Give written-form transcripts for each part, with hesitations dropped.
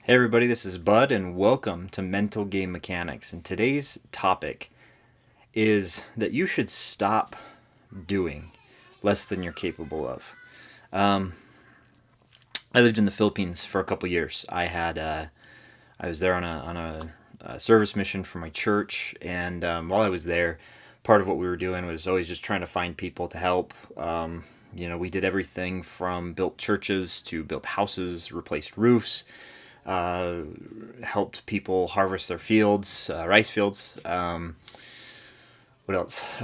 Hey everybody, this is Bud and welcome to Mental Game Mechanics. And today's topic is that you should stop doing less than you're capable of. Um, I lived in the Philippines for a couple years. I was there on a service mission for my church, and while I was there, part of what we were doing was always just trying to find people to help. We did everything from built churches to built houses, replaced roofs, uh, helped people harvest their fields, rice fields. What else?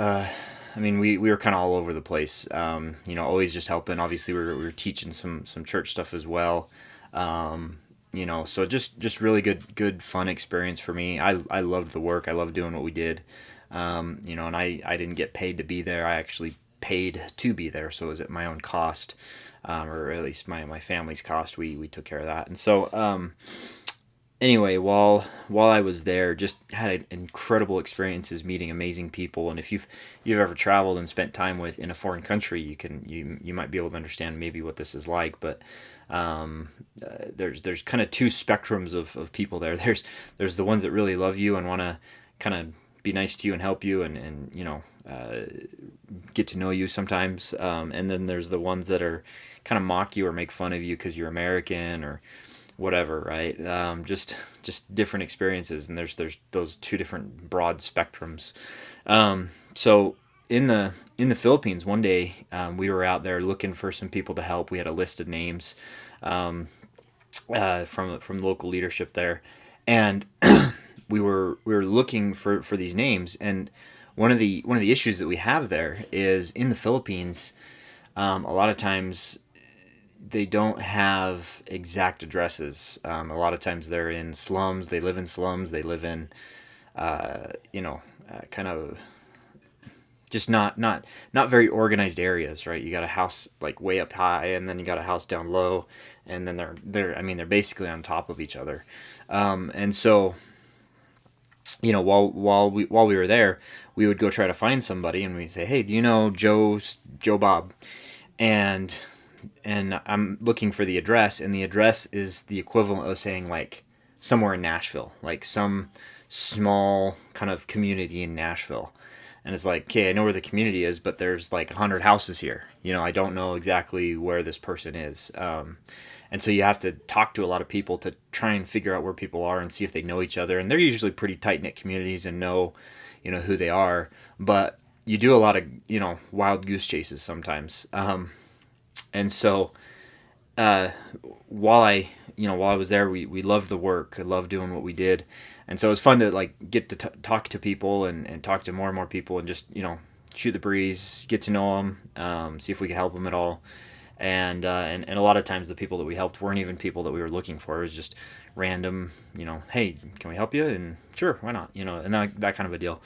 We were kind of all over the place. Always just helping. Obviously, we were teaching some church stuff as well. So just really good fun experience for me. I loved the work. I loved doing what we did. And I didn't get paid to be there. I actually paid to be there, so it was at my own cost, or at least my family's cost. We took care of that, and so anyway, while I was there, just had incredible experiences meeting amazing people. And if you've ever traveled and spent time with in a foreign country, you might be able to understand maybe what this is like. But there's kind of two spectrums of people there. There's the ones that really love you and want to kind of be nice to you and help you and get to know you sometimes. And then there's the ones that are kind of mock you or make fun of you because you're American or whatever, right? Just different experiences, and there's those two different broad spectrums. So in the Philippines, one day we were out there looking for some people to help. We had a list of names from local leadership there, and we were looking for these names. And one of the issues that we have there is in the Philippines, a lot of times they don't have exact addresses. A lot of times they're in slums. They live in slums. They live in, kind of just not very organized areas, right? You got a house like way up high, and then you got a house down low, and then they're basically on top of each other, and so while we were there, we would go try to find somebody, and we'd say, hey, do you know Joe Bob? And I'm looking for the address, and the address is the equivalent of saying like somewhere in Nashville, like some small kind of community in Nashville. And it's like, okay, I know where the community is, but there's like 100 houses here. I don't know exactly where this person is. And so you have to talk to a lot of people to try and figure out where people are and see if they know each other. And they're usually pretty tight knit communities and know who they are. But you do a lot of wild goose chases sometimes. And so uh, while I was there, we loved the work. I loved doing what we did, and so it was fun to like get to talk to people and talk to more and more people and just shoot the breeze, get to know them, see if we could help them at all. And a lot of times the people that we helped weren't even people that we were looking for. It was just random, hey, can we help you? And sure, why not? And that kind of a deal.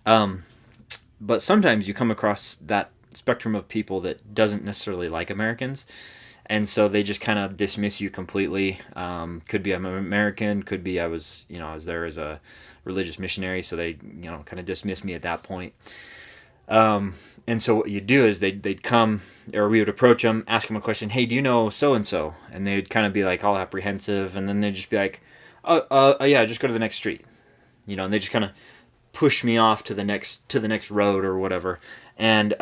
But sometimes you come across that spectrum of people that doesn't necessarily like Americans, and so they just kind of dismiss you completely. Could be I'm an American, could be I was there as a religious missionary, so they kind of dismiss me at that point. And so what you do is they'd come, or we would approach them, ask them a question. Hey, do you know so and so? And they'd kind of be like all apprehensive, and then they'd just be like, yeah, just go to the next street, and they just kind of push me off to the next road or whatever. And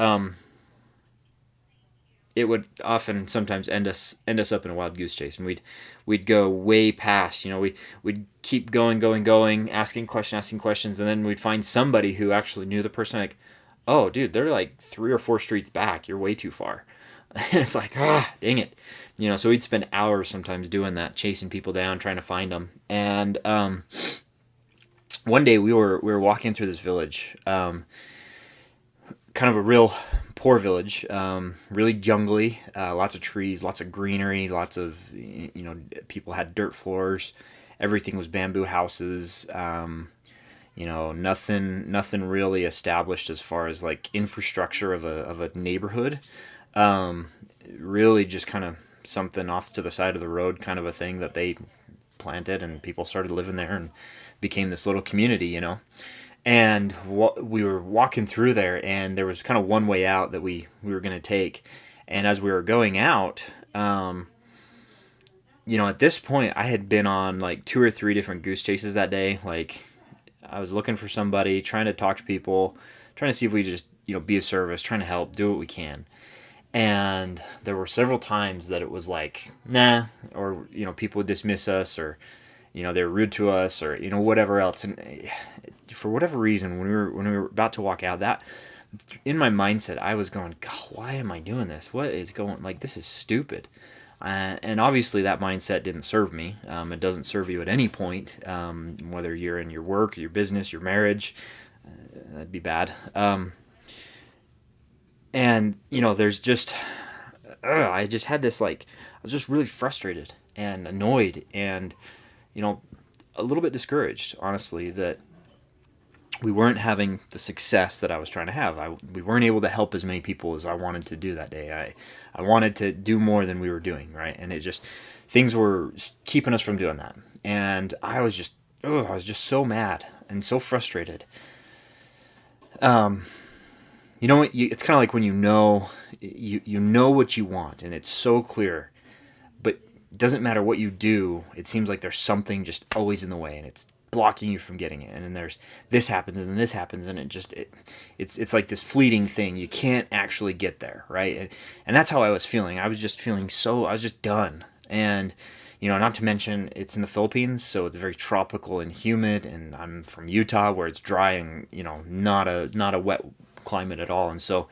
it would often sometimes end us up in a wild goose chase, and we'd go way past. We'd keep going, asking questions, and then we'd find somebody who actually knew the person. Like, oh, dude, they're like 3 or 4 streets back. You're way too far. And it's like, dang it. So we'd spend hours sometimes doing that, chasing people down, trying to find them. And one day we were walking through this village, kind of a real poor village, really jungly, lots of trees, lots of greenery, lots of people had dirt floors, everything was bamboo houses. Nothing really established as far as like infrastructure of a neighborhood. Really just kind of something off to the side of the road, kind of a thing that they planted, and people started living there and became this little community. And we were walking through there, and there was kind of one way out that we were going to take. And as we were going out, at this point, I had been on like 2 or 3 different goose chases that day. Like, I was looking for somebody, trying to talk to people, trying to see if we just, be of service, trying to help, do what we can. And there were several times that it was like, nah, or, people would dismiss us, or, they were rude to us, or, whatever else. And for whatever reason, when we were about to walk out, that in my mindset, I was going, God, why am I doing this? What is going, like, this is stupid. And obviously that mindset didn't serve me. It doesn't serve you at any point, whether you're in your work, your business, your marriage. That'd be bad. And, there's just, I just had this, like, I was just really frustrated and annoyed and, a little bit discouraged, honestly, that we weren't having the success that I was trying to have. We weren't able to help as many people as I wanted to do that day. I wanted to do more than we were doing, right? And it just, things were keeping us from doing that. And I was just so mad and so frustrated. It's kind of like when you know what you want and it's so clear, but it doesn't matter what you do. It seems like there's something just always in the way, and it's blocking you from getting it. And then there's this happens and then this happens, and it's like this fleeting thing. You can't actually get there, right? And that's how I was feeling. I was just done. And not to mention it's in the Philippines, so it's very tropical and humid, and I'm from Utah where it's dry and not a wet climate at all. And so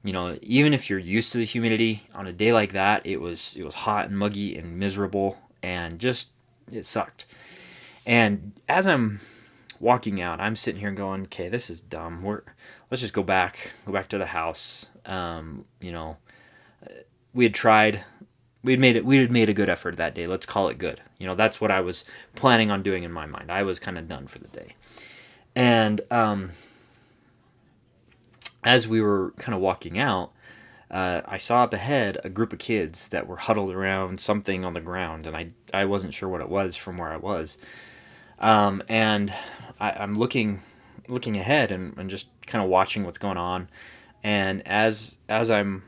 even if you're used to the humidity, on a day like that, it was hot and muggy and miserable, and just it sucked. And as I'm walking out, I'm sitting here going, okay, this is dumb. Let's just go back to the house. We had made a good effort that day. Let's call it good. That's what I was planning on doing in my mind. I was kind of done for the day. And as we were kind of walking out, I saw up ahead a group of kids that were huddled around something on the ground, and I wasn't sure what it was from where I was. And I'm looking ahead and just kind of watching what's going on. And as I'm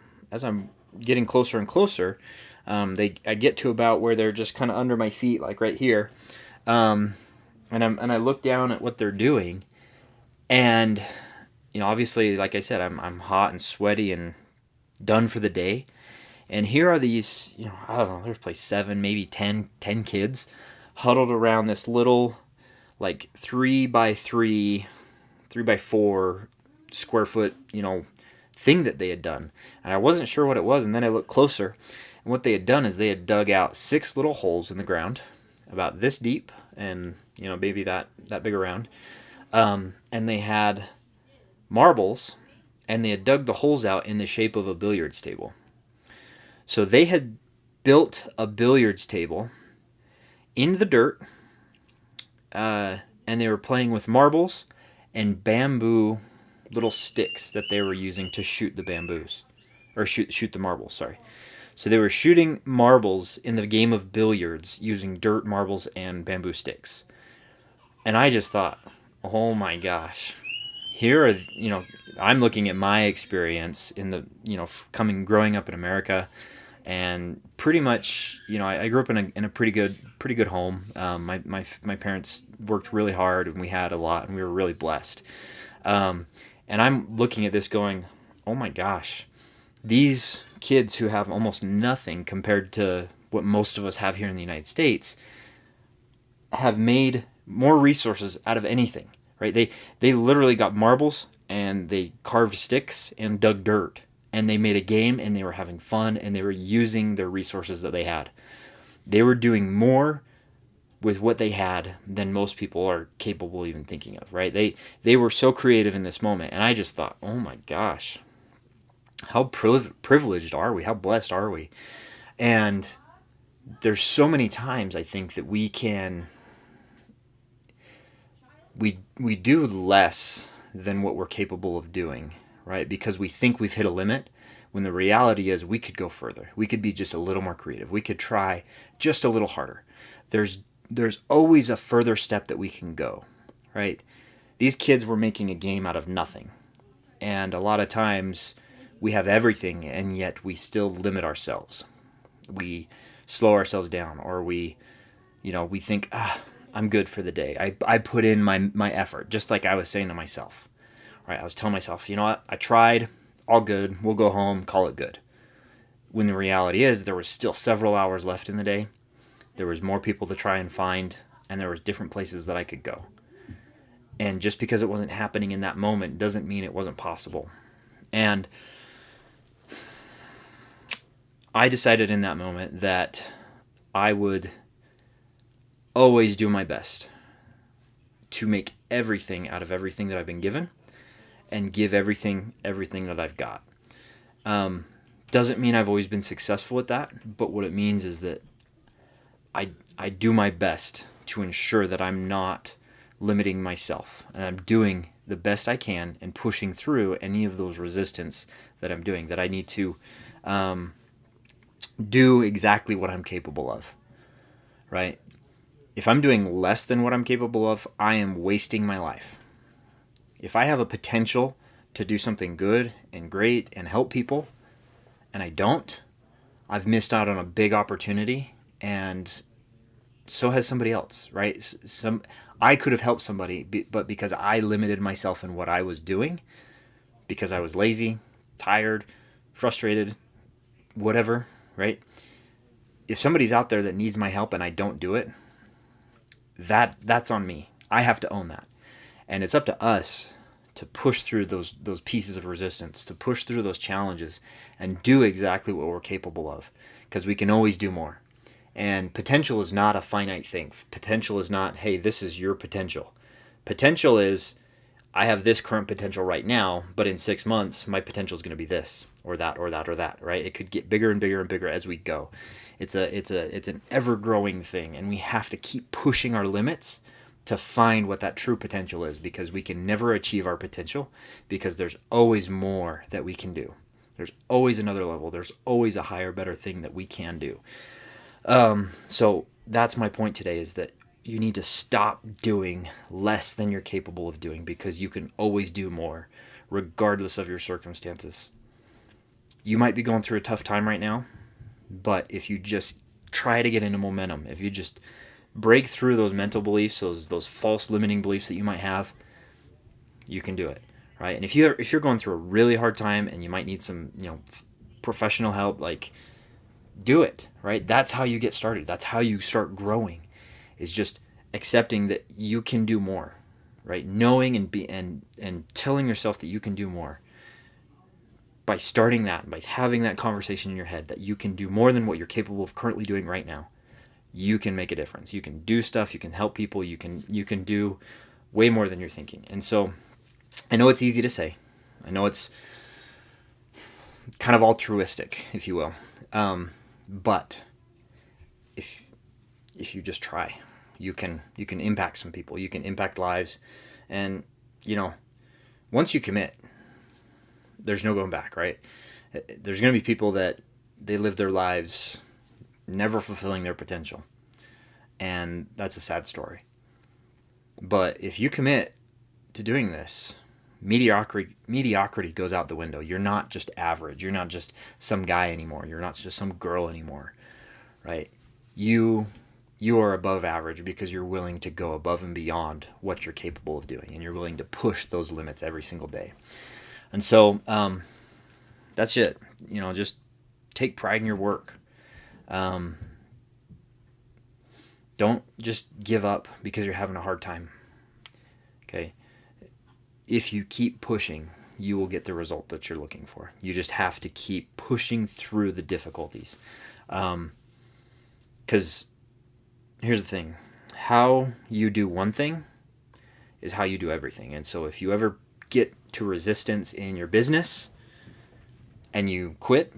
getting closer and closer, I get to about where they're just kind of under my feet, like right here. And I look down at what they're doing, and obviously, like I said, I'm hot and sweaty and done for the day. And here are these, I don't know, there's probably 7, maybe 10 kids huddled around this little, like 3x3, 3x4 square foot, thing that they had done. And I wasn't sure what it was. And then I looked closer, and what they had done is they had dug out 6 little holes in the ground, about this deep, and maybe that big around. And they had marbles, and they had dug the holes out in the shape of a billiards table. So they had built a billiards table in the dirt, and they were playing with marbles and bamboo little sticks that they were using to shoot the bamboos, or shoot the marbles, sorry. So they were shooting marbles in the game of billiards using dirt, marbles, and bamboo sticks. And I just thought, oh my gosh, here are, I'm looking at my experience in the, growing up in America, and pretty much, I grew up in a pretty good home. My parents worked really hard, and we had a lot, and we were really blessed. And I'm looking at this going, oh my gosh, these kids who have almost nothing compared to what most of us have here in the United States have made more resources out of anything, right? They literally got marbles, and they carved sticks and dug dirt, and they made a game, and they were having fun, and they were using their resources that they had. They were doing more with what they had than most people are capable of even thinking of, right? They were so creative in this moment, and I just thought, oh my gosh, how privileged are we? How blessed are we? And there's so many times I think that we do less than what we're capable of doing, right? Because we think we've hit a limit, when the reality is we could go further. We could be just a little more creative. We could try just a little harder. There's always a further step that we can go, right? These kids were making a game out of nothing. And a lot of times we have everything, and yet we still limit ourselves. We slow ourselves down, or we think, I'm good for the day. I put in my effort, just like I was saying to myself, right? I was telling myself, you know what? I tried, all good. We'll go home, call it good. When the reality is there was still several hours left in the day. There was more people to try and find, and there was different places that I could go. And just because it wasn't happening in that moment doesn't mean it wasn't possible. And I decided in that moment that I would always do my best to make everything out of everything that I've been given and give everything that I've got. Doesn't mean I've always been successful at that, but what it means is that I do my best to ensure that I'm not limiting myself, and I'm doing the best I can and pushing through any of those resistance that I'm doing, that I need to do exactly what I'm capable of, right? If I'm doing less than what I'm capable of, I am wasting my life. If I have a potential to do something good and great and help people, and I don't, I've missed out on a big opportunity, and so has somebody else, right? I could have helped somebody, but because I limited myself in what I was doing, because I was lazy, tired, frustrated, whatever, right? If somebody's out there that needs my help and I don't do it, that's on me. I have to own that. And it's up to us to push through those pieces of resistance, to push through those challenges and do exactly what we're capable of, because we can always do more. And potential is not a finite thing. Potential is not, hey, this is your potential. Potential is, I have this current potential right now, but in 6 months, my potential is going to be this or that or that or that, right? It could get bigger and bigger and bigger as we go. It's an ever-growing thing, and we have to keep pushing our limits to find what that true potential is, because we can never achieve our potential, because there's always more that we can do. There's always another level. There's always a higher, better thing that we can do. So that's my point today, is that you need to stop doing less than you're capable of doing, because you can always do more, regardless of your circumstances. You might be going through a tough time right now, but if you just try to get into momentum, if you just break through those mental beliefs, those false limiting beliefs that you might have, you can do it, right? And if you're going through a really hard time and you might need some, professional help, like, do it, right? That's how you get started. That's how you start growing, is just accepting that you can do more, right? Knowing and telling yourself that you can do more. By starting that, by having that conversation in your head that you can do more than what you're capable of currently doing right now, you can make a difference. You can do stuff, you can help people, you can do way more than you're thinking. And so I know it's easy to say. I know it's kind of altruistic, if you will. But if you just try, you can impact some people, you can impact lives. And, once you commit, there's no going back, right? There's going to be people that they live their lives never fulfilling their potential. And that's a sad story. But if you commit to doing this, mediocrity goes out the window. You're not just average. You're not just some guy anymore. You're not just some girl anymore, right? You are above average because you're willing to go above and beyond what you're capable of doing, and you're willing to push those limits every single day. And so that's it. Just take pride in your work. Don't just give up because you're having a hard time. Okay? If you keep pushing, you will get the result that you're looking for. You just have to keep pushing through the difficulties. Because here's the thing. How you do one thing is how you do everything. And so if you ever get to resistance in your business and you quit,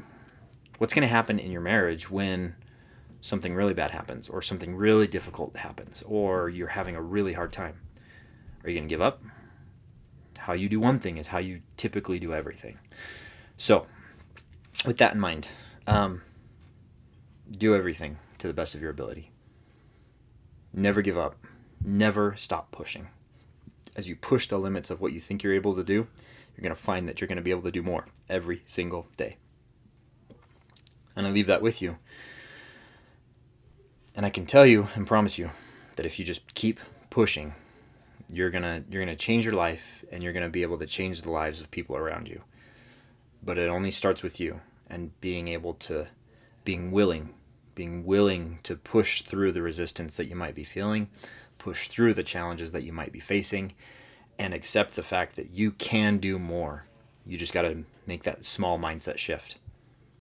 what's going to happen in your marriage when something really bad happens, or something really difficult happens, or you're having a really hard time? Are you going to give up? How you do one thing is how you typically do everything. So with that in mind, do everything to the best of your ability. Never give up. Never stop pushing. As you push the limits of what you think you're able to do, you're going to find that you're going to be able to do more every single day. And I leave that with you. And I can tell you and promise you that if you just keep pushing, you're gonna change your life, and you're gonna be able to change the lives of people around you. But it only starts with you, and being willing to push through the resistance that you might be feeling, push through the challenges that you might be facing, and accept the fact that you can do more. You just got to make that small mindset shift.